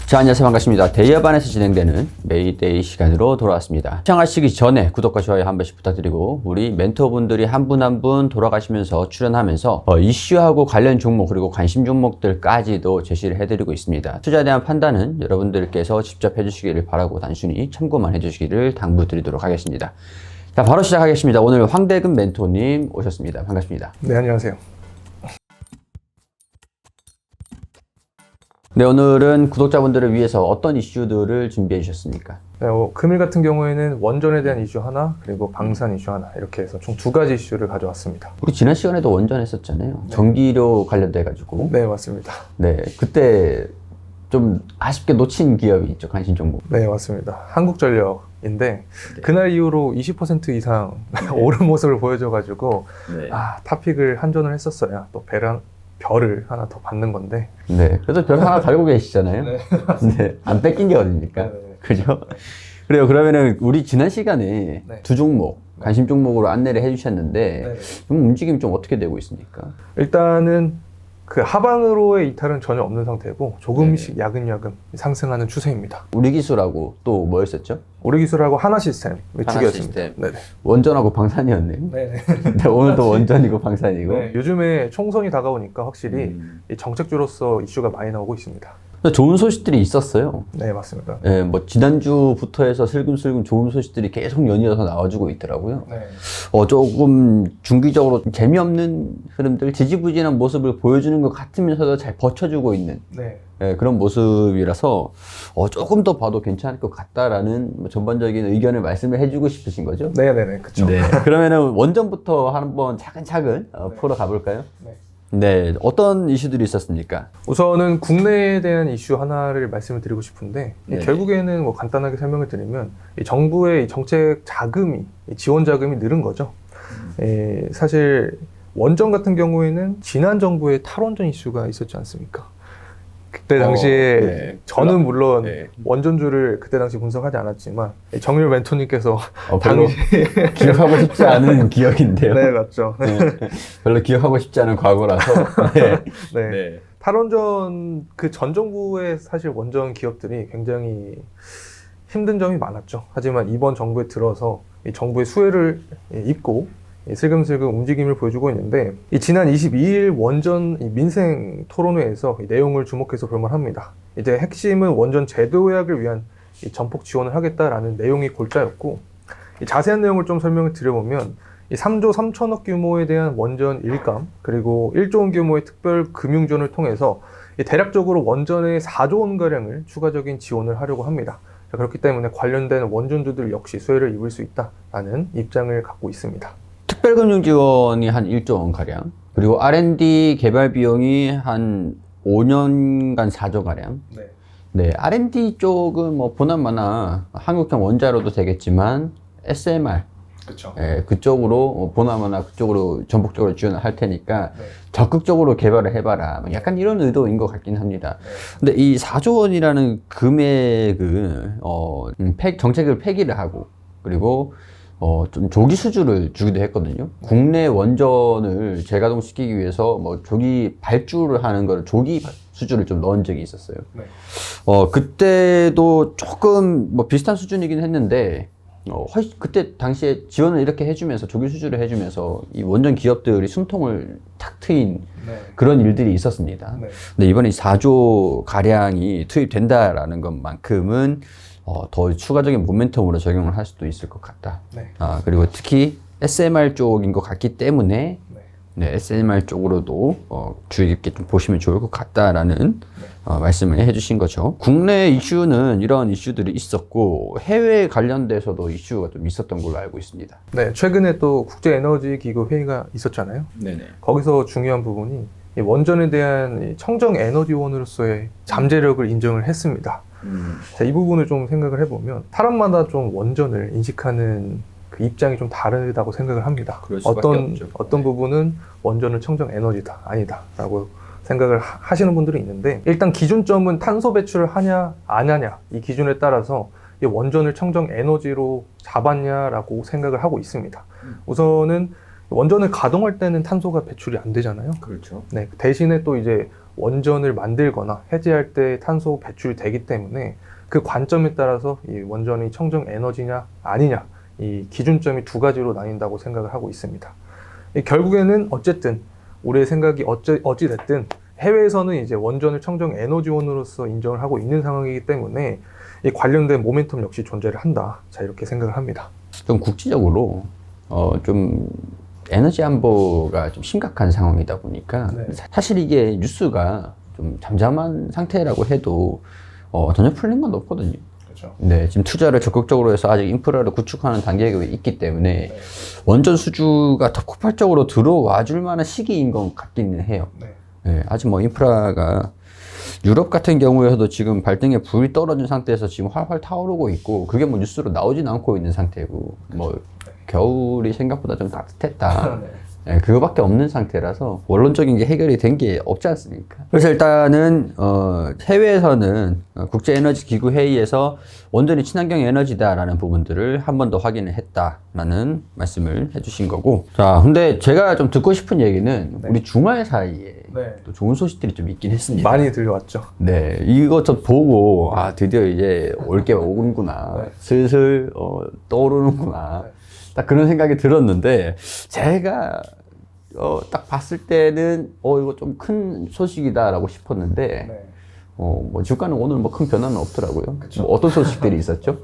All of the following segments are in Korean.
자, 안녕하세요. 반갑습니다. 대여반에서 진행되는 메이데이 시간으로 돌아왔습니다. 시청하시기 전에 구독과 좋아요 한 번씩 부탁드리고, 우리 멘토분들이 한 분 한 분 돌아가시면서 출연하면서 이슈하고 관련 종목 그리고 관심 종목들까지도 제시를 해드리고 있습니다. 투자에 대한 판단은 여러분들께서 직접 해주시기를 바라고 단순히 참고만 해주시기를 당부드리도록 하겠습니다. 자, 바로 시작하겠습니다. 오늘 황대근 멘토님 오셨습니다. 반갑습니다. 네, 안녕하세요. 네, 오늘은 구독자분들을 위해서 어떤 이슈들을 준비해 주셨습니까? 네, 금일 같은 경우에는 원전에 대한 이슈 하나, 그리고 방산 이슈 하나, 이렇게 해서 총 2가지 이슈를 가져왔습니다. 우리 지난 시간에도 원전 했었잖아요. 전기료 관련돼가지고. 네, 맞습니다. 네, 그때 좀 아쉽게 놓친 기업이 있죠, 관심 종목. 네, 맞습니다. 한국전력인데 그날 이후로 20% 이상 오른 모습을 보여줘가지고 탑픽을 한전을 했었어야 또 별을 하나 더 받는 건데. 네, 그래도 별 하나 달고 계시잖아요. 네, 네, 안 뺏긴 게 어딥니까? 네. 그죠? 그래요. 그러면은 우리 지난 시간에 네. 두 종목, 관심 종목으로 안내를 해주셨는데 좀 움직임 좀 어떻게 되고 있습니까? 일단은 그 하방으로의 이탈은 전혀 없는 상태고 조금씩 야금야금 상승하는 추세입니다. 우리 기술하고 또 뭐였었죠? 우리 기술하고 하나 시스템 두 하나 개였습니다. 시스템. 네네. 원전하고 방산이었네요. 네네. 네, 오늘도 원전이고 방산이고. 네, 요즘에 총선이 다가오니까 확실히 이 정책주로서 이슈가 많이 나오고 있습니다. 좋은 소식들이 있었어요. 네, 맞습니다. 네, 뭐 지난주부터 해서 슬금슬금 좋은 소식들이 계속 연이어서 나와주고 있더라고요. 네. 조금 중기적으로 재미없는 흐름들, 지지부진한 모습을 보여주는 것 같으면서도 잘 버텨주고 있는 네. 그런 모습이라서 조금 더 봐도 괜찮을 것 같다라는 뭐 전반적인 의견을 말씀을 해주고 싶으신 거죠? 네네네, 그쵸. 네. 그러면은 원전부터 한번 차근차근 풀어 가볼까요? 네. 네, 어떤 이슈들이 있었습니까? 우선은 국내에 대한 이슈 하나를 말씀을 드리고 싶은데 네. 결국에는 뭐 간단하게 설명을 드리면 이 정부의 이 정책 자금이, 이 지원 자금이 늘은 거죠. 사실 원전 같은 경우에는 지난 정부의 탈원전 이슈가 있었지 않습니까? 그때 당시에 네. 저는 물론 네. 원전주를 그때 당시 분석하지 않았지만 정률 멘토님께서 별로 기억하고 싶지 않은 기억인데요. 네, 맞죠. 네. 별로 기억하고 싶지 않은 과거라서. 네. 네. 네. 탈원전 그 전 정부의 사실 원전 기업들이 굉장히 힘든 점이 많았죠. 하지만 이번 정부에 들어서 이 정부의 수혜를 입고 슬금슬금 움직임을 보여주고 있는데, 이 지난 22일 원전 민생 토론회에서 이 내용을 주목해서 볼만합니다. 이제 핵심은 원전 제도 요약을 위한 이 전폭 지원을 하겠다라는 내용이 골자였고, 이 자세한 내용을 좀 설명을 드려보면 이 3조 3천억 규모에 대한 원전 일감, 그리고 1조 원 규모의 특별 금융지원을 통해서 이 대략적으로 원전에 4조 원가량을 추가적인 지원을 하려고 합니다. 그렇기 때문에 관련된 원전주들 역시 수혜를 입을 수 있다라는 입장을 갖고 있습니다. 특별금융지원이 한 1조 원 가량, 그리고 R&D 개발 비용이 한 5년간 4조 가량. 네. 네, R&D 쪽은 뭐 보나마나 한국형 원자로도 되겠지만 SMR, 그렇죠. 그쪽으로 보나마나 그쪽으로 전폭적으로 지원을 할 테니까 네. 적극적으로 개발을 해봐라. 뭐 약간 이런 의도인 것 같긴 합니다. 네. 근데 이 4조 원이라는 금액은 정책을 폐기를 하고, 그리고 좀 조기 수주를 주기도 했거든요. 국내 원전을 재가동시키기 위해서 뭐 조기 발주를 하는 걸 조기 수주를 좀 넣은 적이 있었어요. 네. 그때도 조금 뭐 비슷한 수준이긴 했는데, 그때 당시에 지원을 이렇게 해주면서 조기 수주를 해주면서 이 원전 기업들이 숨통을 탁 트인 네. 그런 일들이 있었습니다. 네. 근데 이번에 4조 가량이 투입된다라는 것만큼은 더 추가적인 모멘텀으로 적용을 할 수도 있을 것 같다. 네. 그리고 특히 SMR 쪽인 것 같기 때문에 SMR 쪽으로도 주의 깊게 좀 보시면 좋을 것 같다라는 말씀을 해주신 거죠. 국내 이슈는 이런 이슈들이 있었고, 해외 관련돼서도 이슈가 좀 있었던 걸로 알고 있습니다. 네, 최근에 또 국제에너지기구 회의가 있었잖아요. 네네. 거기서 중요한 부분이 이 원전에 대한 이 청정에너지원으로서의 잠재력을 인정을 했습니다. 자, 이 부분을 좀 생각을 해보면 사람마다 좀 원전을 인식하는 그 입장이 좀 다르다고 생각을 합니다. 그럴 수밖에 없죠. 어떤 부분은 원전은 청정에너지다, 아니다 라고 생각을 하시는 분들이 있는데, 일단 기준점은 탄소 배출을 하냐 안 하냐, 이 기준에 따라서 이 원전을 청정에너지로 잡았냐라고 생각을 하고 있습니다. 우선은 원전을 가동할 때는 탄소가 배출이 안 되잖아요. 그렇죠. 네, 대신에 또 이제 원전을 만들거나 해제할 때 탄소 배출이 되기 때문에 그 관점에 따라서 이 원전이 청정 에너지냐 아니냐 이 기준점이 두 가지로 나뉜다고 생각을 하고 있습니다. 결국에는 어쨌든 우리의 생각이 어찌 됐든 해외에서는 이제 원전을 청정 에너지원으로서 인정을 하고 있는 상황이기 때문에 이 관련된 모멘텀 역시 존재를 한다. 자, 이렇게 생각을 합니다. 좀 국제적으로 좀 에너지 안보가 좀 심각한 상황이다 보니까 네. 사실 이게 뉴스가 좀 잠잠한 상태라고 해도 전혀 풀린 건 없거든요. 그렇죠. 네, 지금 투자를 적극적으로 해서 아직 인프라를 구축하는 단계에 있기 때문에 원전 수주가 더 폭발적으로 들어와 줄 만한 시기인 것 같기는 해요. 네. 네, 아직 뭐 인프라가 유럽 같은 경우에도 지금 발등에 불이 떨어진 상태에서 지금 활활 타오르고 있고 그게 뭐 뉴스로 나오진 않고 있는 상태고 뭐 겨울이 생각보다 좀 따뜻했다. 네, 그거밖에 없는 상태라서 원론적인 게 해결이 된 게 없지 않습니까? 그래서 일단은 해외에서는 국제에너지기구 회의에서 원전이 친환경 에너지다라는 부분들을 한 번 더 확인을 했다라는 말씀을 해주신 거고, 자, 근데 제가 좀 듣고 싶은 얘기는 네. 우리 주말 사이에 네. 또 좋은 소식들이 좀 있긴 했습니다. 많이 들려왔죠. 네, 이거 좀 보고 드디어 이제 올 게 오는구나, 네. 슬슬 떠오르는구나. 네. 딱 그런 생각이 들었는데 제가 딱 봤을 때는 이거 좀 큰 소식이다라고 싶었는데 네. 뭐 주가는 오늘 뭐 큰 변화는 없더라고요. 그쵸. 뭐 어떤 소식들이 있었죠?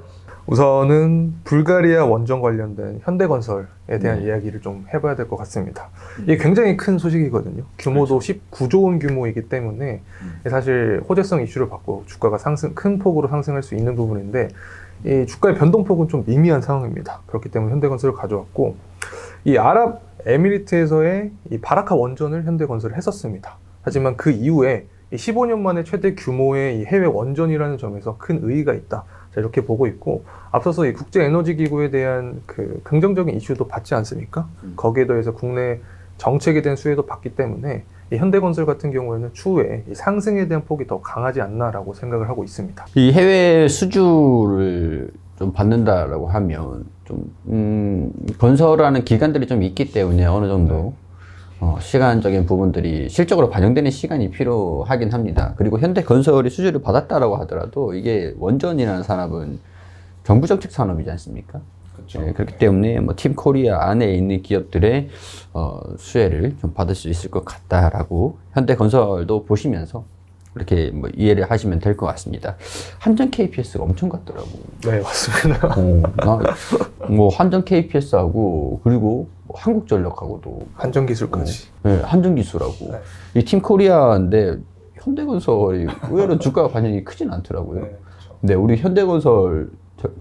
우선은 불가리아 원전 관련된 현대건설에 대한 이야기를 좀 해봐야 될 것 같습니다. 이게 굉장히 큰 소식이거든요. 규모도 19조 원 규모이기 때문에 사실 호재성 이슈를 받고 주가가 큰 폭으로 상승할 수 있는 부분인데 이 주가의 변동폭은 좀 미미한 상황입니다. 그렇기 때문에 현대건설을 가져왔고 이 아랍에미리트에서의 이 바라카 원전을 현대건설을 했었습니다. 하지만 그 이후에 15년 만에 최대 규모의 이 해외 원전이라는 점에서 큰 의의가 있다. 자, 이렇게 보고 있고 앞서서 이 국제에너지기구에 대한 그 긍정적인 이슈도 받지 않습니까? 거기에 더해서 국내 정책에 대한 수혜도 받기 때문에 이 현대건설 같은 경우에는 추후에 이 상승에 대한 폭이 더 강하지 않나라고 생각을 하고 있습니다. 이 해외 수주를 좀 받는다라고 하면 좀 건설하는 기간들이 좀 있기 때문에 어느 정도 시간적인 부분들이 실적으로 반영되는 시간이 필요하긴 합니다. 그리고 현대건설이 수주를 받았다라고 하더라도 이게 원전이라는 산업은 정부 정책 산업이지 않습니까? 그렇죠. 네, 그렇기 때문에 뭐 팀 코리아 안에 있는 기업들의 수혜를 좀 받을 수 있을 것 같다라고 현대건설도 보시면서 이렇게 뭐 이해를 하시면 될 것 같습니다. 한전 KPS가 엄청 같더라고. 네, 맞습니다. 뭐 한전 KPS하고 그리고 뭐 한국전력하고도 한전기술까지. 네, 한전기술하고 네. 이 팀 코리아인데 현대건설이 의외로 주가 반영이 크진 않더라고요. 네, 그렇죠. 네, 우리 현대건설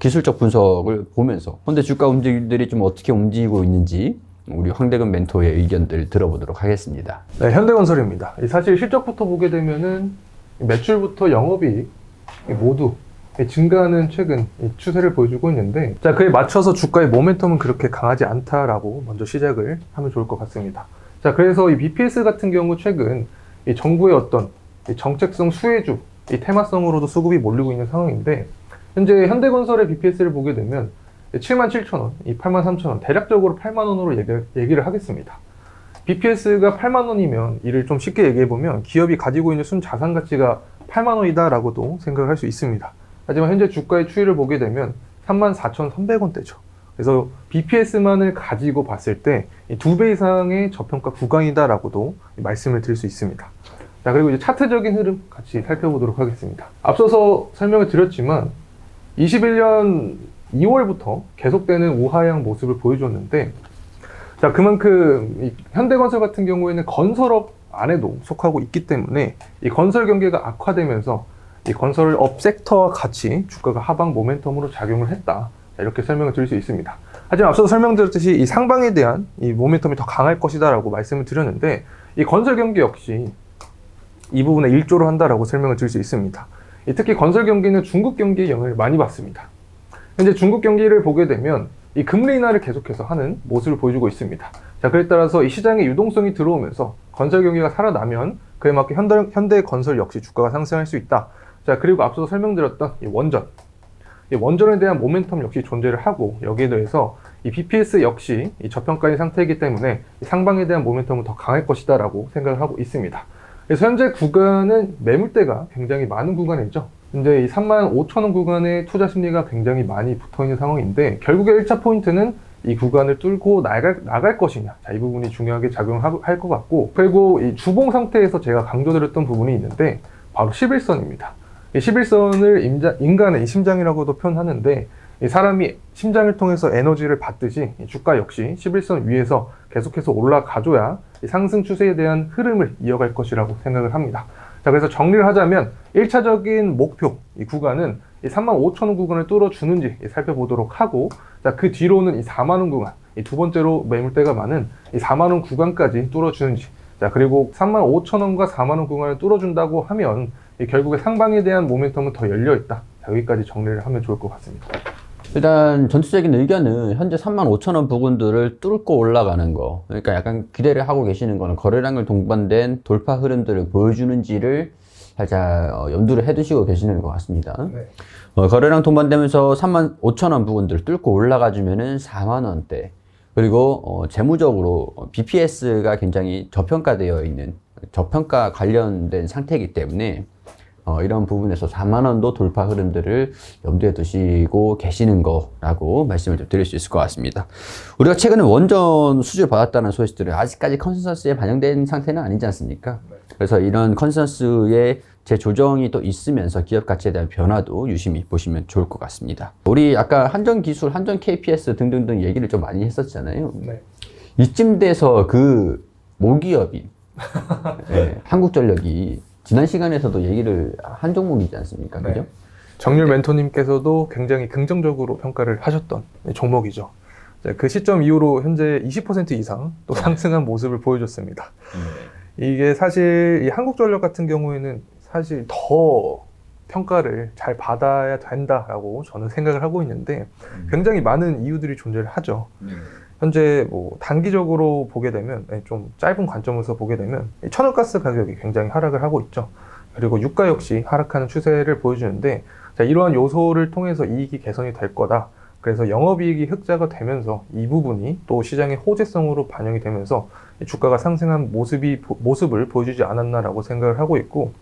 기술적 분석을 보면서 현대 주가 움직임들이 좀 어떻게 움직이고 있는지 우리 황대근 멘토의 의견들 들어보도록 하겠습니다. 네, 현대건설입니다. 사실 실적부터 보게 되면은 매출부터 영업이익 모두 증가하는 최근 추세를 보여주고 있는데, 자, 그에 맞춰서 주가의 모멘텀은 그렇게 강하지 않다라고 먼저 시작을 하면 좋을 것 같습니다. 자, 그래서 이 BPS 같은 경우 최근 이 정부의 어떤 이 정책성 수혜주, 이 테마성으로도 수급이 몰리고 있는 상황인데, 현재 현대건설의 BPS를 보게 되면 77,000원, 이 83,000원, 대략적으로 8만원으로 얘기를 하겠습니다. BPS가 8만원이면 이를 좀 쉽게 얘기해보면 기업이 가지고 있는 순자산 가치가 8만원이다 라고도 생각을 할 수 있습니다. 하지만 현재 주가의 추이를 보게 되면 34,300원대죠. 그래서 BPS만을 가지고 봤을 때 2배 이상의 저평가 구간이다 라고도 말씀을 드릴 수 있습니다. 자, 그리고 이제 차트적인 흐름 같이 살펴보도록 하겠습니다. 앞서서 설명을 드렸지만 21년 2월부터 계속되는 우하향 모습을 보여줬는데, 자, 그만큼 이 현대건설 같은 경우에는 건설업 안에도 속하고 있기 때문에 이 건설 경기가 악화되면서 이 건설업 섹터와 같이 주가가 하방 모멘텀으로 작용을 했다. 자, 이렇게 설명을 드릴 수 있습니다. 하지만 앞서 설명드렸듯이 이 상방에 대한 이 모멘텀이 더 강할 것이다 라고 말씀을 드렸는데, 이 건설 경기 역시 이 부분에 일조를 한다라고 설명을 드릴 수 있습니다. 특히 건설 경기는 중국 경기에 영향을 많이 받습니다. 현재 중국 경기를 보게 되면 이 금리 인하를 계속해서 하는 모습을 보여주고 있습니다. 자, 그에 따라서 이 시장에 유동성이 들어오면서 건설 경기가 살아나면 그에 맞게 현대건설 역시 주가가 상승할 수 있다. 자, 그리고 앞서서 설명드렸던 이 원전에 대한 모멘텀 역시 존재를 하고, 여기에 대해서 이 BPS 역시 이 저평가인 상태이기 때문에 상방에 대한 모멘텀은 더 강할 것이다라고 생각을 하고 있습니다. 그래서 현재 구간은 매물대가 굉장히 많은 구간이죠. 근데 이 35,000원 구간에 투자 심리가 굉장히 많이 붙어 있는 상황인데, 결국에 1차 포인트는 이 구간을 뚫고 나갈 것이냐. 자, 이 부분이 중요하게 작용할 것 같고, 그리고 이 주봉 상태에서 제가 강조드렸던 부분이 있는데, 바로 11선입니다. 이 11선을 인간의 심장이라고도 표현하는데, 이 사람이 심장을 통해서 에너지를 받듯이 이 주가 역시 11선 위에서 계속해서 올라가줘야 이 상승 추세에 대한 흐름을 이어갈 것이라고 생각을 합니다. 자, 그래서 정리를 하자면 1차적인 목표, 이 구간은 이 35,000원 구간을 뚫어주는지 살펴보도록 하고, 자, 그 뒤로는 이 4만원 구간, 이 두 번째로 매물대가 많은 이 4만원 구간까지 뚫어주는지, 자, 그리고 35,000원과 4만원 구간을 뚫어준다고 하면 결국에 상방에 대한 모멘텀은 더 열려있다. 자, 여기까지 정리를 하면 좋을 것 같습니다. 일단 전체적인 의견은 현재 35,000원 부근들을 뚫고 올라가는 거, 그러니까 약간 기대를 하고 계시는 거는 거래량을 동반된 돌파 흐름들을 보여주는지를 살짝 염두를 해두시고 계시는 것 같습니다. 네. 거래량 동반되면서 35,000원 부근들을 뚫고 올라가주면은 4만원대, 그리고 재무적으로 BPS가 굉장히 저평가되어 있는, 저평가 관련된 상태이기 때문에 이런 부분에서 4만원도 돌파 흐름들을 염두에 두시고 계시는 거라고 말씀을 좀 드릴 수 있을 것 같습니다. 우리가 최근에 원전 수주를 받았다는 소식들은 아직까지 컨센서스에 반영된 상태는 아니지 않습니까? 그래서 이런 컨센서스의 재조정이 또 있으면서 기업 가치에 대한 변화도 유심히 보시면 좋을 것 같습니다. 우리 아까 한전 기술, 한전 KPS 등등등 얘기를 좀 많이 했었잖아요. 네. 이쯤 돼서 그 모기업인 네, 한국전력이 지난 시간에서도 얘기를 한 종목이지 않습니까? 네. 그죠? 정률 멘토님께서도 굉장히 긍정적으로 평가를 하셨던 종목이죠. 그 시점 이후로 현재 20% 이상 또 상승한 모습을 보여줬습니다. 이게 사실 이 한국전력 같은 경우에는 사실 더 평가를 잘 받아야 된다라고 저는 생각을 하고 있는데, 굉장히 많은 이유들이 존재를 하죠. 현재 뭐 단기적으로 보게 되면, 좀 짧은 관점에서 보게 되면 천연가스 가격이 굉장히 하락을 하고 있죠. 그리고 유가 역시 하락하는 추세를 보여주는데, 자, 이러한 요소를 통해서 이익이 개선이 될 거다. 그래서 영업이익이 흑자가 되면서 이 부분이 또 시장의 호재성으로 반영이 되면서 주가가 상승한 모습을 보여주지 않았나라고 생각을 하고 있고,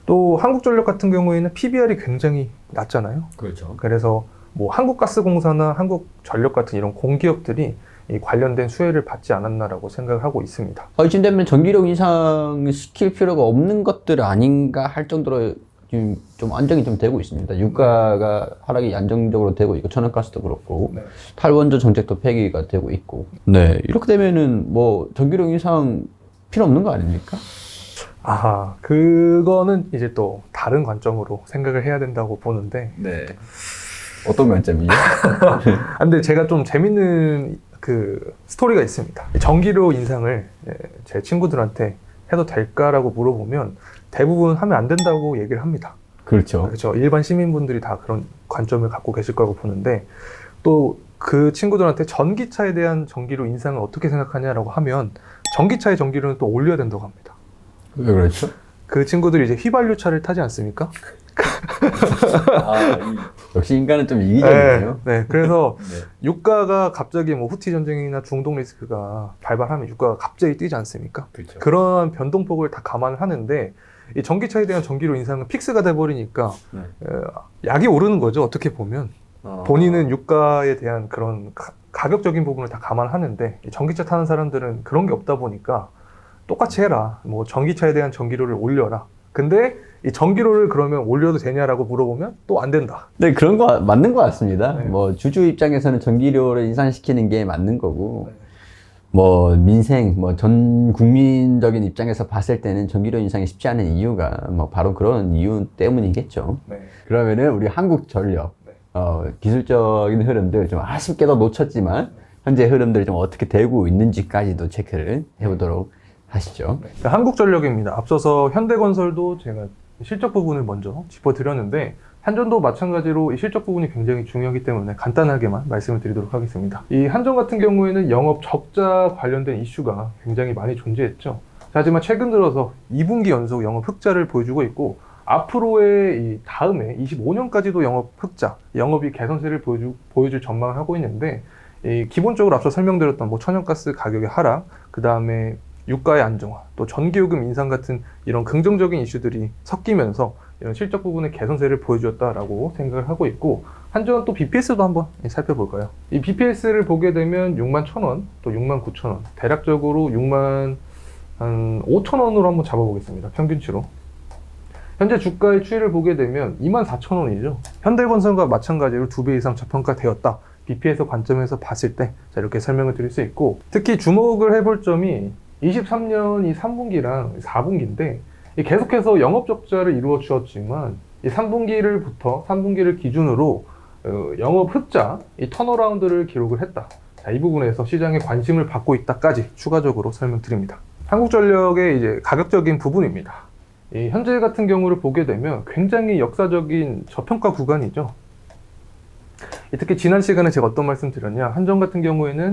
또 한국전력 같은 경우에는 PBR이 굉장히 낮잖아요. 그렇죠. 그래서 뭐 한국가스공사나 한국전력 같은 이런 공기업들이 이 관련된 수혜를 받지 않았나라고 생각을 하고 있습니다. 이쯤 되면 전기료 인상 시킬 필요가 없는 것들 아닌가 할 정도로 지금 좀 안정이 좀 되고 있습니다. 유가가 하락이 안정적으로 되고 있고, 천연가스도 그렇고, 네. 탈원전 정책도 폐기가 되고 있고. 네, 이렇게 되면은 뭐 전기료 인상 필요 없는 거 아닙니까? 아, 그거는 이제 또 다른 관점으로 생각을 해야 된다고 보는데, 네. 어떤 관점이요? 근데 제가 좀 재밌는 그 스토리가 있습니다. 전기료 인상을 제 친구들한테 해도 될까라고 물어보면 대부분 하면 안 된다고 얘기를 합니다. 그렇죠. 그렇죠. 일반 시민분들이 다 그런 관점을 갖고 계실 거라고 보는데, 또 그 친구들한테 전기차에 대한 전기료 인상을 어떻게 생각하냐라고 하면 전기차의 전기료는 또 올려야 된다고 합니다. 왜 그렇죠? 그 친구들이 이제 휘발유차를 타지 않습니까? 역시 인간은 좀 이기적이네요. 네, 그래서 네. 유가가 갑자기 뭐 후티 전쟁이나 중동 리스크가 발발하면 유가가 갑자기 뛰지 않습니까? 그렇죠. 그런 변동폭을 다 감안을 하는데, 이 전기차에 대한 전기료 인상은 픽스가 돼버리니까 네. 약이 오르는 거죠. 어떻게 보면 본인은 유가에 대한 그런 가격적인 부분을 다 감안하는데, 이 전기차 타는 사람들은 그런 게 없다 보니까 똑같이 해라. 뭐 전기차에 대한 전기료를 올려라. 근데 이 전기료를 그러면 올려도 되냐라고 물어보면 또 안 된다. 네, 그런 거 맞는 것 같습니다. 네. 뭐 주주 입장에서는 전기료를 인상시키는 게 맞는 거고, 네. 뭐 민생, 뭐 전 국민적인 입장에서 봤을 때는 전기료 인상이 쉽지 않은 이유가 뭐 바로 그런 이유 때문이겠죠. 네. 그러면은 우리 한국전력 네. 기술적인 흐름들 좀 아쉽게도 놓쳤지만 현재 흐름들이 좀 어떻게 되고 있는지까지도 체크를 해보도록 하시죠. 네. 한국전력입니다. 앞서서 현대건설도 제가 실적 부분을 먼저 짚어드렸는데, 한전도 마찬가지로 이 실적 부분이 굉장히 중요하기 때문에 간단하게만 말씀을 드리도록 하겠습니다. 이 한전 같은 경우에는 영업 적자 관련된 이슈가 굉장히 많이 존재했죠. 하지만 최근 들어서 2분기 연속 영업 흑자를 보여주고 있고, 앞으로의 이 다음에 25년까지도 영업 흑자, 영업이익 개선세를 보여줄 전망을 하고 있는데, 이 기본적으로 앞서 설명드렸던 뭐 천연가스 가격의 하락, 그 다음에 유가의 안정화, 또 전기요금 인상 같은 이런 긍정적인 이슈들이 섞이면서 이런 실적 부분의 개선세를 보여주었다라고 생각을 하고 있고, 한전 또 BPS도 한번 살펴볼까요? 이 BPS를 보게 되면 61,000원, 또 69,000원, 대략적으로 65,000원으로 한번 잡아보겠습니다. 평균치로. 현재 주가의 추이를 보게 되면 24,000원이죠. 현대건설과 마찬가지로 2배 이상 저평가되었다. BPS 관점에서 봤을 때 이렇게 설명을 드릴 수 있고, 특히 주목을 해볼 점이 23년 이 3분기랑 4분기인데 계속해서 영업 적자를 이루어 주었지만 이 3분기를 기준으로 영업 흑자, 이 턴어라운드를 기록을 했다. 자, 이 부분에서 시장의 관심을 받고 있다까지 추가적으로 설명드립니다. 한국전력의 이제 가격적인 부분입니다. 이 현재 같은 경우를 보게 되면 굉장히 역사적인 저평가 구간이죠. 특히 지난 시간에 제가 어떤 말씀 드렸냐, 한전 같은 경우에는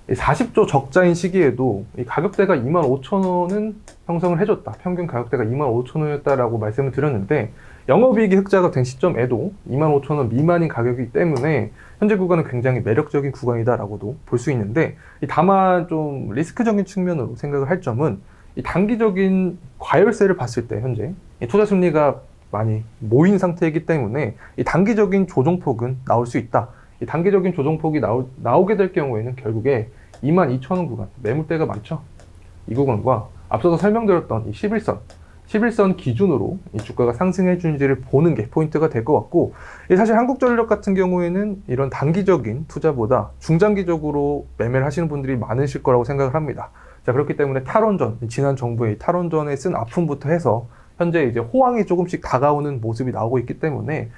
40조 적자인 시기에도 이 가격대가 25,000원은 형성을 해줬다. 평균 가격대가 25,000원이었다라고 말씀을 드렸는데, 영업이익이 흑자가 된 시점에도 25,000원 미만인 가격이기 때문에 현재 구간은 굉장히 매력적인 구간이다라고도 볼 수 있는데, 다만 좀 리스크적인 측면으로 생각을 할 점은 이 단기적인 과열세를 봤을 때 현재 이 투자 심리가 많이 모인 상태이기 때문에 이 단기적인 조정폭은 나올 수 있다. 이 단기적인 조정폭이 나오게 될 경우에는 결국에 22,000원 구간, 매물대가 많죠. 이 구간과 앞서서 설명드렸던 이 11선 기준으로 이 주가가 상승해 주는지를 보는 게 포인트가 될 것 같고, 사실 한국전력 같은 경우에는 이런 단기적인 투자보다 중장기적으로 매매를 하시는 분들이 많으실 거라고 생각을 합니다. 자, 그렇기 때문에 탈원전, 지난 정부의 탈원전에 쓴 아픔부터 해서 현재 이제 호황이 조금씩 다가오는 모습이 나오고 있기 때문에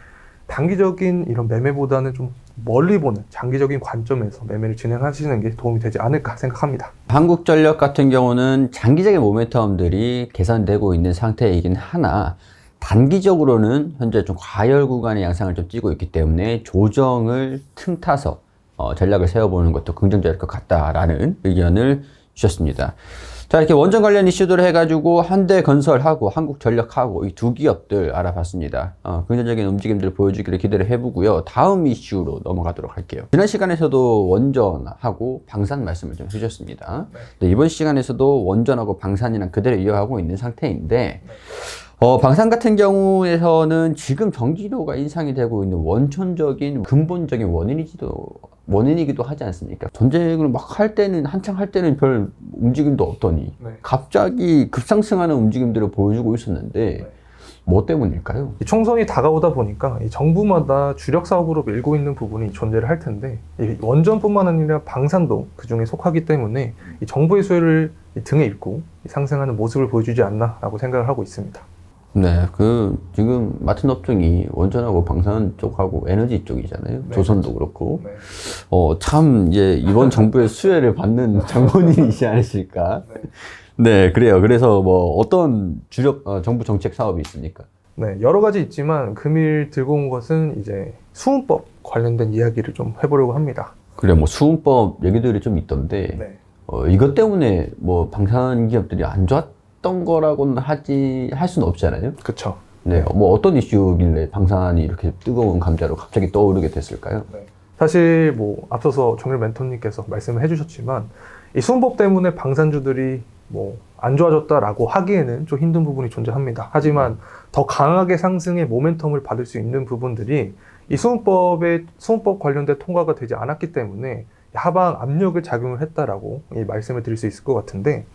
단기적인 이런 매매보다는 좀 멀리 보는 장기적인 관점에서 매매를 진행하시는 게 도움이 되지 않을까 생각합니다. 한국전력 같은 경우는 장기적인 모멘텀들이 개선되고 있는 상태이긴 하나, 단기적으로는 현재 좀 과열 구간의 양상을 좀 띠고 있기 때문에 조정을 틈타서 전략을 세워보는 것도 긍정적일 것 같다라는 의견을 주셨습니다. 자, 이렇게 원전 관련 이슈들을 해가지고 현대건설하고 한국전력하고 이 두 기업들 알아봤습니다. 긍정적인 움직임들을 보여주기를 기대를 해보고요. 다음 이슈로 넘어가도록 할게요. 지난 시간에서도 원전하고 방산 말씀을 좀 해주셨습니다. 네, 이번 시간에서도 원전하고 방산이랑 그대로 이어가고 있는 상태인데, 방산 같은 경우에서는 지금 전기료가 인상이 되고 있는 원천적인 근본적인 원인이기도 하지 않습니까? 전쟁을 막 할 때는, 한창 할 때는 별 움직임도 없더니 갑자기 급상승하는 움직임들을 보여주고 있었는데 뭐 때문일까요? 이 총선이 다가오다 보니까 이 정부마다 주력 사업으로 밀고 있는 부분이 존재를 할 텐데, 이 원전뿐만 아니라 방산도 그 중에 속하기 때문에 이 정부의 수혜를 등에 잇고 상승하는 모습을 보여주지 않나라고 생각을 하고 있습니다. 네, 지금 맡은 업종이 원전하고 방산 쪽하고 에너지 쪽이잖아요. 네. 조선도 그렇고. 네. 참, 이번 정부의 수혜를 받는 장본인이지 않으실까. 네, 그래요. 그래서 뭐, 어떤 주력, 정부 정책 사업이 있습니까? 네, 여러 가지 있지만 금일 들고 온 것은 이제 수은법 관련된 이야기를 좀 해보려고 합니다. 그래, 뭐, 수은법 얘기들이 좀 있던데, 네. 이것 때문에 뭐, 방산 기업들이 안 좋았던 거라고는 할 수는 없잖아요. 그쵸. 네, 뭐, 어떤 이슈길래 방산이 이렇게 뜨거운 감자로 갑자기 떠오르게 됐을까요? 네. 사실 뭐 앞서서 정일 멘토님께서 말씀을 해주셨지만, 이 수은법 때문에 방산주들이 뭐 안 좋아졌다라고 하기에는 좀 힘든 부분이 존재합니다. 하지만 더 강하게 상승의 모멘텀을 받을 수 있는 부분들이 이 수은법 관련된 통과가 되지 않았기 때문에 하방 압력을 작용을 했다라고 말씀을 드릴 수 있을 것 같은데,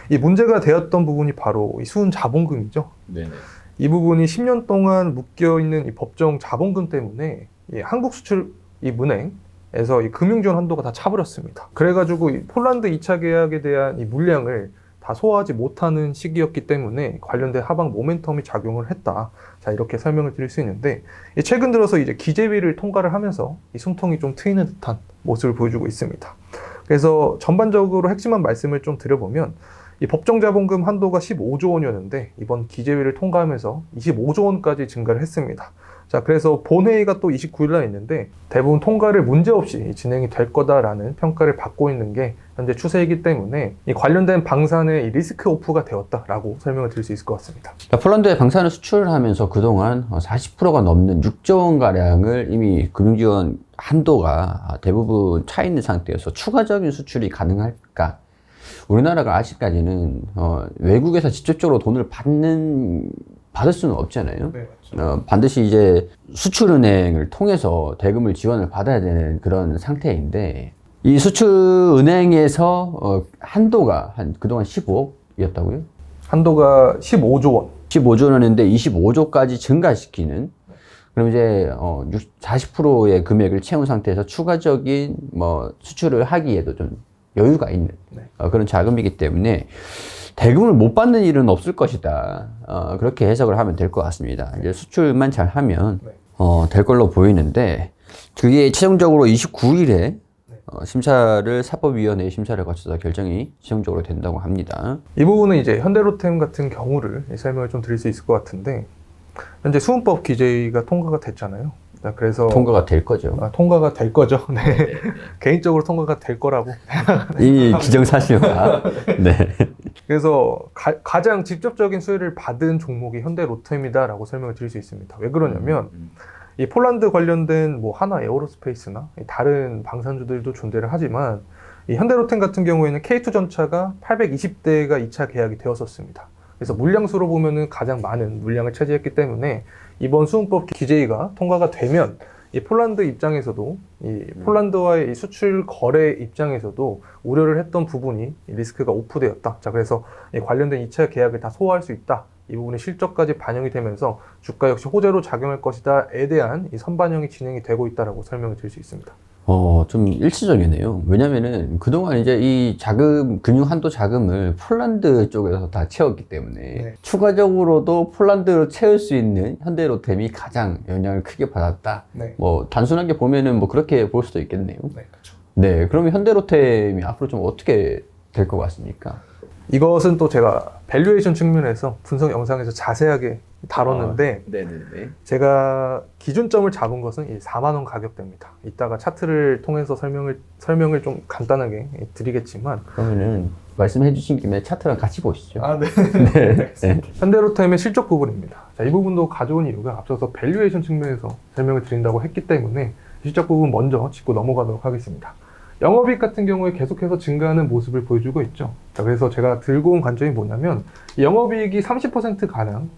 이 문제가 되었던 부분이 바로 이 수은 자본금이죠. 네네. 이 부분이 10년 동안 묶여있는 이 법정 자본금 때문에 이 한국 수출 이 은행에서 이 금융지원 한도가 다 차버렸습니다. 그래가지고 이 폴란드 2차 계약에 대한 이 물량을 다 소화하지 못하는 시기였기 때문에 관련된 하방 모멘텀이 작용을 했다. 자, 이렇게 설명을 드릴 수 있는데, 최근 들어서 이제 기재위를 통과를 하면서 이 숨통이 좀 트이는 듯한 모습을 보여주고 있습니다. 그래서 전반적으로 핵심한 말씀을 좀 드려보면, 이 법정 자본금 한도가 15조 원이었는데 이번 기재위를 통과하면서 25조 원까지 증가를 했습니다. 자, 그래서 본회의가 또 29일 날 있는데 대부분 통과를 문제없이 진행이 될 거다라는 평가를 받고 있는 게 현재 추세이기 때문에 이 관련된 방산의 이 리스크 오프가 되었다라고 설명을 드릴 수 있을 것 같습니다. 폴란드에 방산을 수출을 하면서 그동안 40%가 넘는 6조 원가량을 이미 금융지원 한도가 대부분 차 있는 상태여서 추가적인 수출이 가능할까? 우리나라가 아직까지는 외국에서 직접적으로 돈을 받을 수는 없잖아요. 네, 맞죠. 반드시 이제 수출은행을 통해서 대금을 지원을 받아야 되는 그런 상태인데 이 수출은행에서 한도가 그동안 15억이었다고요? 한도가 15조 원. 15조 원인데 25조까지 증가시키는 그럼 이제 40%의 금액을 채운 상태에서 추가적인 뭐 수출을 하기에도 좀 여유가 있는 네. 그런 자금이기 때문에 대금을 못 받는 일은 없을 것이다. 그렇게 해석을 하면 될 것 같습니다. 이제 수출만 잘 하면 네. 될 걸로 보이는데 그게 최종적으로 29일에 심사를 사법위원회의 심사를 거쳐서 결정이 최종적으로 된다고 합니다. 이 부분은 이제 현대로템 같은 경우를 설명을 좀 드릴 수 있을 것 같은데 현재 수은법 규제가 통과가 됐잖아요. 그래서 통과가 될 거죠. 통과가 될 거죠. 네. 개인적으로 통과가 될 거라고. 이미 기정사실화. 네. 그래서 가장 직접적인 수혜를 받은 종목이 현대로템이다라고 설명을 드릴 수 있습니다. 왜 그러냐면 이 폴란드 관련된 뭐 하나 에어로스페이스나 다른 방산주들도 존재를 하지만 이 현대로템 같은 경우에는 K2 전차가 820대가 2차 계약이 되었었습니다. 그래서 물량수로 보면은 가장 많은 물량을 차지했기 때문에 이번 수은법 규제가 통과가 되면 이 폴란드 입장에서도 이 폴란드와의 이 수출 거래 입장에서도 우려를 했던 부분이 리스크가 오프되었다. 자, 그래서 이 관련된 2차 계약을 다 소화할 수 있다. 이 부분이 실적까지 반영이 되면서 주가 역시 호재로 작용할 것이다에 대한 이 선반영이 진행이 되고 있다라고 설명을 드릴 수 있습니다. 좀 일치적이네요. 왜냐면은 그동안 이제 이 금융 한도 자금을 폴란드 쪽에서 다 채웠기 때문에 네. 추가적으로도 폴란드로 채울 수 있는 현대로템이 가장 영향을 크게 받았다. 네. 뭐 단순하게 보면은 뭐 그렇게 볼 수도 있겠네요. 네, 그렇죠. 네, 그러면 현대로템이 앞으로 좀 어떻게 될 것 같습니까? 이것은 또 제가 밸류에이션 측면에서 분석 영상에서 자세하게 다뤘는데 네네네. 제가 기준점을 잡은 것은 이 4만 원 가격대입니다. 이따가 차트를 통해서 설명을 좀 간단하게 드리겠지만 그러면은 말씀해 주신 김에 차트랑 같이 보시죠. 네. 네. 네. 현대로템의 실적 부분입니다. 자, 이 부분도 가져온 이유가 앞서서 밸류에이션 측면에서 설명을 드린다고 했기 때문에 실적 부분 먼저 짚고 넘어가도록 하겠습니다. 영업이익 같은 경우에 계속해서 증가하는 모습을 보여주고 있죠. 자, 그래서 제가 들고 온 관점이 뭐냐면 이 영업이익이 30%가량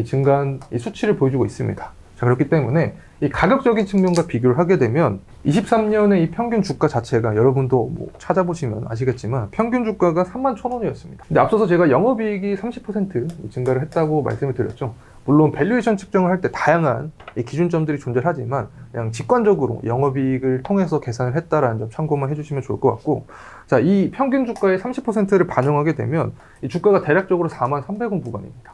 증가한 이 수치를 보여주고 있습니다. 자, 그렇기 때문에 이 가격적인 측면과 비교를 하게 되면 23년의 이 평균 주가 자체가 여러분도 뭐 찾아보시면 아시겠지만 평균 주가가 31,000원이었습니다. 근데 앞서서 제가 영업이익이 30% 증가를 했다고 말씀을 드렸죠. 물론 밸류에이션 측정을 할 때 다양한 이 기준점들이 존재하지만 그냥 직관적으로 영업이익을 통해서 계산을 했다라는 점 참고만 해주시면 좋을 것 같고, 자, 이 평균 주가의 30%를 반영하게 되면 이 주가가 대략적으로 43,000원 구간입니다.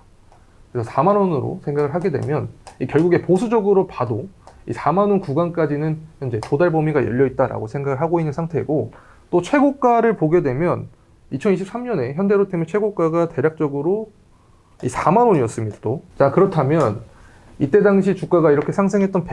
그래서 4만 원으로 생각을 하게 되면 이 결국에 보수적으로 봐도 이 4만 원 구간까지는 현재 조달 범위가 열려 있다라고 생각을 하고 있는 상태고, 또 최고가를 보게 되면 2023년에 현대로템의 최고가가 대략적으로 이 4만 원이었습니다. 또. 자, 그렇다면 이때 당시 주가가 이렇게 상승했던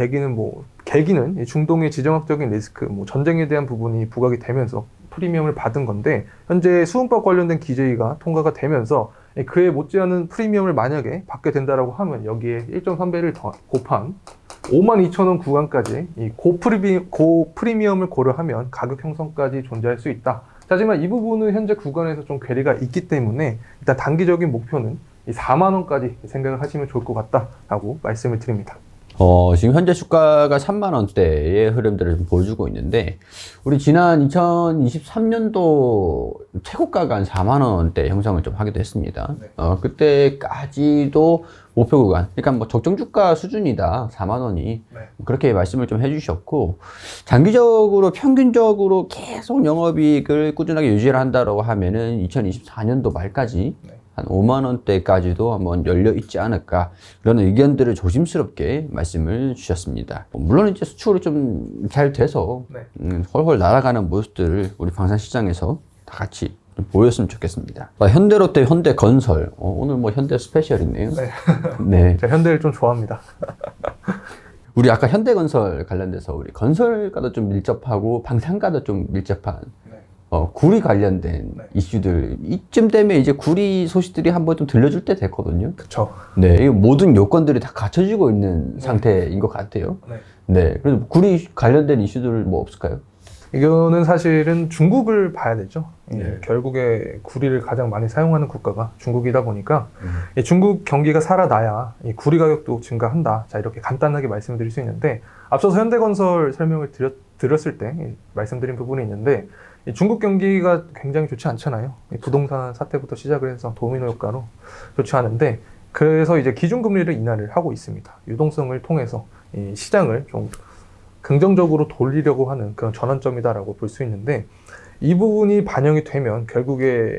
계기는 이 중동의 지정학적인 리스크, 전쟁에 대한 부분이 부각이 되면서 프리미엄을 받은 건데, 현재 수은법 관련된 규제가 통과가 되면서 그에 못지않은 프리미엄을 만약에 받게 된다라고 하면 여기에 1.3배를 더 곱한 52,000원 구간까지 이 고프리미엄을 고려하면 가격 형성까지 존재할 수 있다. 하지만 이 부분은 현재 구간에서 좀 괴리가 있기 때문에 일단 단기적인 목표는 이 4만 원까지 생각을 하시면 좋을 것 같다라고 말씀을 드립니다. 지금 현재 주가가 3만 원대의 흐름들을 좀 보여주고 있는데, 우리 지난 2023년도 최고가가 한 4만 원대 형성을 좀 하기도 했습니다. 네. 그때까지도 목표 구간, 그러니까 뭐 적정 주가 수준이다, 4만 원이. 네. 그렇게 말씀을 좀 해주셨고, 장기적으로 평균적으로 계속 영업이익을 꾸준하게 유지를 한다고 하면은 2024년도 말까지 네. 한 5만 원대까지도 한번 열려 있지 않을까, 그런 의견들을 조심스럽게 말씀을 주셨습니다. 물론 이제 수출이 좀 잘 돼서 네. 훨훨 날아가는 모습들을 우리 방산시장에서 다 같이 좀 보였으면 좋겠습니다. 현대로템, 현대건설, 오늘 뭐 현대 스페셜이네요. 네. 네. 제가 현대를 좀 좋아합니다. 우리 아까 현대건설 관련돼서 우리 건설과도 좀 밀접하고 방산과도 좀 밀접한 구리 관련된 네. 이슈들 이쯤 되면 이제 구리 소식들이 한번 좀 들려줄 때 됐거든요. 그쵸. 네, 이 모든 요건들이 다 갖춰지고 있는 상태인 것 같아요. 네. 네, 그래서 구리 관련된 이슈들 뭐 없을까요? 이거는 사실은 중국을 봐야 되죠. 네. 결국에 구리를 가장 많이 사용하는 국가가 중국이다 보니까 이 중국 경기가 살아나야 이 구리 가격도 증가한다. 자, 이렇게 간단하게 말씀드릴 수 있는데 앞서서 현대건설 설명을 드렸을 때 말씀드린 부분이 있는데 이 중국 경기가 굉장히 좋지 않잖아요. 이 부동산 사태부터 시작을 해서 도미노 효과로 좋지 않은데 그래서 이제 기준금리를 인하를 하고 있습니다. 유동성을 통해서 이 시장을 좀 긍정적으로 돌리려고 하는 그런 전환점이다라고 볼 수 있는데 이 부분이 반영이 되면 결국에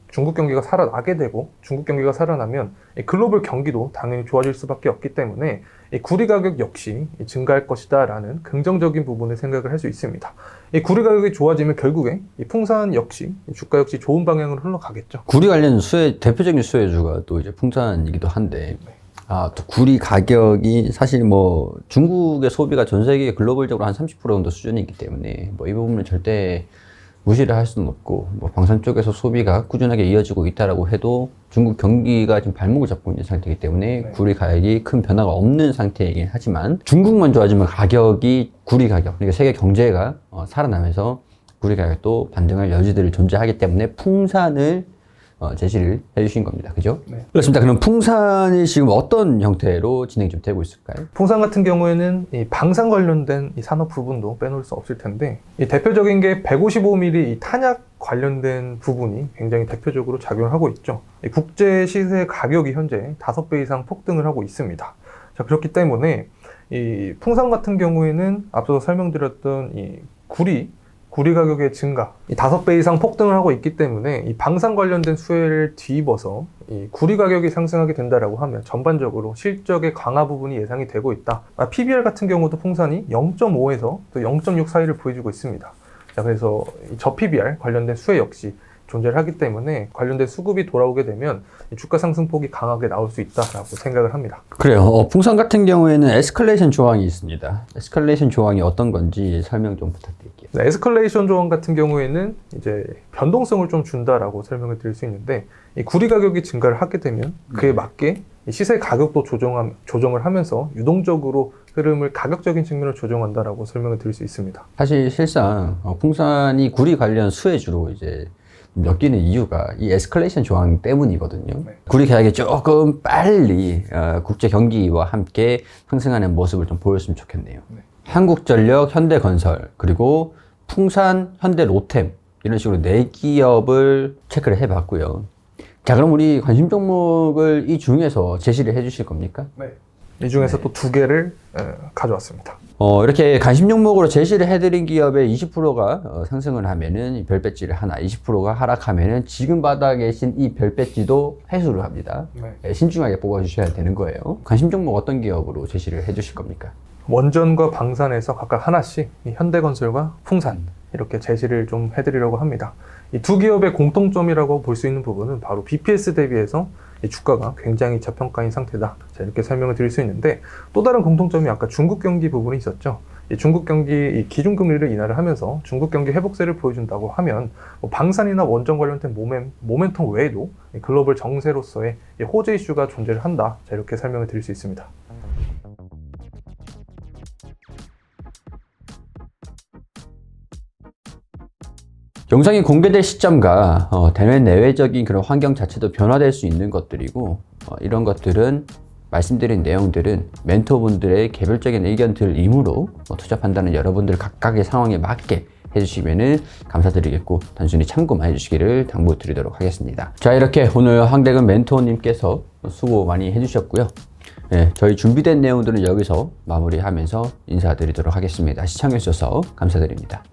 중국 경기가 살아나게 되고 중국 경기가 살아나면 이 글로벌 경기도 당연히 좋아질 수밖에 없기 때문에 이 구리 가격 역시 증가할 것이다라는 긍정적인 부분을 생각을 할 수 있습니다. 이 구리 가격이 좋아지면 결국에 이 풍산 역시 이 주가 역시 좋은 방향으로 흘러가겠죠. 구리 관련 대표적인 수혜주가 또 이제 풍산이기도 한데, 또 구리 가격이 사실 뭐 중국의 소비가 전 세계 글로벌적으로 한 30% 정도 수준이기 때문에 뭐 이 부분은 절대 무시를 할 수는 없고, 뭐 방산 쪽에서 소비가 꾸준하게 이어지고 있다라고 해도 중국 경기가 지금 발목을 잡고 있는 상태이기 때문에 구리 가격이 큰 변화가 없는 상태이긴 하지만 중국만 좋아지면 가격이 구리 가격, 그러니까 세계 경제가 살아나면서 구리 가격도 반등할 여지들이 존재하기 때문에 풍산을 제시를 해주신 겁니다. 그죠? 네. 그렇습니다. 그럼 풍산이 지금 어떤 형태로 진행이 좀 되고 있을까요? 풍산 같은 경우에는 이 방산 관련된 이 산업 부분도 빼놓을 수 없을 텐데 이 대표적인 게 155mm 이 탄약 관련된 부분이 굉장히 대표적으로 작용을 하고 있죠. 이 국제 시세 가격이 현재 5배 이상 폭등을 하고 있습니다. 자, 그렇기 때문에 이 풍산 같은 경우에는 앞서 설명드렸던 이 구리 가격의 증가, 이 5배 이상 폭등을 하고 있기 때문에 이 방산 관련된 수혜를 뒤집어서 이 구리 가격이 상승하게 된다라고 하면 전반적으로 실적의 강화 부분이 예상이 되고 있다. PBR 같은 경우도 풍산이 0.5에서 또 0.6 사이를 보여주고 있습니다. 자, 그래서 이 저 PBR 관련된 수혜 역시 존재를 하기 때문에 관련된 수급이 돌아오게 되면 주가 상승폭이 강하게 나올 수 있다라고 생각을 합니다. 그래요. 풍산 같은 경우에는 에스컬레이션 조항이 있습니다. 에스컬레이션 조항이 어떤 건지 설명 좀 부탁드릴게요. 네, 에스컬레이션 조항 같은 경우에는 이제 변동성을 좀 준다라고 설명을 드릴 수 있는데 이 구리 가격이 증가를 하게 되면 그에 맞게 이 시세 가격도 조정을 하면서 유동적으로 흐름을 가격적인 측면으로 조정한다라고 설명을 드릴 수 있습니다. 사실 실상 풍산이 구리 관련 수혜주로 이제 엮이는 이유가 이 에스컬레이션 조항 때문이거든요. 네. 구리 가격이 조금 빨리 국제 경기와 함께 상승하는 모습을 좀 보였으면 좋겠네요. 네. 한국전력, 현대건설, 그리고 풍산, 현대로템 이런 식으로 4기업을 체크를 해봤고요. 자, 그럼 우리 관심 종목을 이 중에서 제시를 해주실 겁니까? 네. 이 중에서 또 2개를 가져왔습니다. 이렇게 관심 종목으로 제시를 해드린 기업의 20%가 상승을 하면은 별 배지를 하나, 20%가 하락하면은 지금 바닥에 계신 이 별 배지도 회수를 합니다. 네. 신중하게 뽑아주셔야 되는 거예요. 관심 종목 어떤 기업으로 제시를 해주실 겁니까? 원전과 방산에서 각각 하나씩 이 현대건설과 풍산 이렇게 제시를 좀 해드리려고 합니다. 이 2기업의 공통점이라고 볼 수 있는 부분은 바로 BPS 대비해서 이 주가가 굉장히 저평가인 상태다. 자, 이렇게 설명을 드릴 수 있는데 또 다른 공통점이 아까 중국 경기 부분이 있었죠. 이 중국 경기 이 기준금리를 인하를 하면서 중국 경기 회복세를 보여준다고 하면 뭐 방산이나 원전 관련된 모멘텀 외에도 이 글로벌 정세로서의 이 호재 이슈가 존재를 한다. 자, 이렇게 설명을 드릴 수 있습니다. 영상이 공개될 시점과 대외 내외적인 그런 환경 자체도 변화될 수 있는 것들이고 이런 것들은 말씀드린 내용들은 멘토분들의 개별적인 의견들이므로 투자 판단은 여러분들 각각의 상황에 맞게 해주시면 감사드리겠고 단순히 참고만 해주시기를 당부드리도록 하겠습니다. 자, 이렇게 오늘 황대근 멘토님께서 수고 많이 해주셨고요. 네, 저희 준비된 내용들은 여기서 마무리하면서 인사드리도록 하겠습니다. 시청해주셔서 감사드립니다.